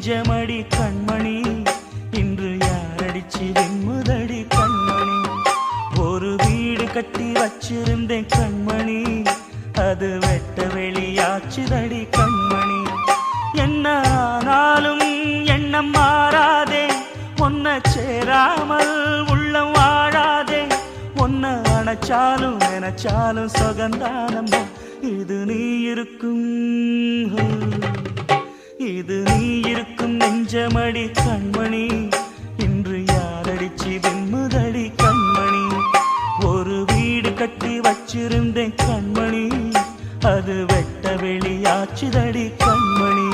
நெஞ்சமடி கண்மணி இன்று யாரடிச்சு வெண்முதடி கண்மணி ஒரு வீடு கட்டி வச்சிருந்தேன் கண்மணி அது வெட்ட வெளியாச்சுதடி கண்மணி என்ன ஆனாலும் எண்ணம் மாறாதே ஒன்ன சேராமல் உள்ளம் வாழாதே ஒன்ன அணைச்சாலும் நினைச்சாலும் சுகந்தானம்மா இது நீ இருக்கும் நெஞ்சமடி கண்மணி இன்று யாரடிச்சு வெண்முதடி கண்மணி ஒரு வீடு கட்டி வச்சிருந்தேன் கண்மணி அது வெட்ட வெளியாச்சுதடி கண்மணி